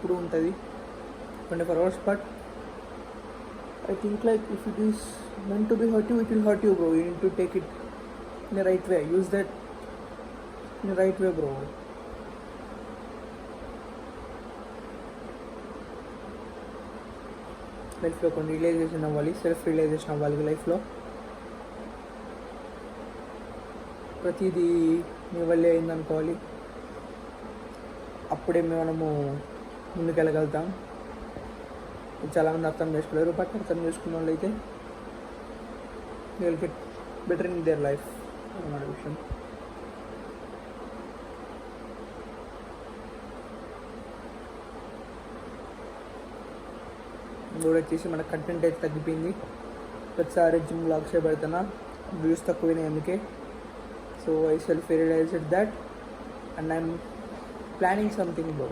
ఎప్పుడు ఉంటుంది 24 hours. But I think like if it is meant to be hurt you, it will hurt you, bro. You need to take it in the right way. Use that in the right way, bro. లైఫ్లో కొన్ని realisation అవ్వాలి, self realisation అవ్వాలి లైఫ్లో. ప్రతిదీ మీ వల్లే అయిందనుకోవాలి, అప్పుడే మనము ముందుకెళ్ళగలుగుతాం. చాలామంది అర్థం చేసుకోలేరు, బట్ అర్థం చేసుకున్న వాళ్ళు అయితే will get better in their life అన్నమాట విషయం. కూడా వచ్చేసి మన కంటెంట్ అయితే తగ్గిపోయింది. ప్రతిసారి జిమ్ బ్లాగ్స్ పెడుతున్నా, వ్యూస్ తక్కువైనాయి అందుకే. So I self realised that and I'm planning something bro.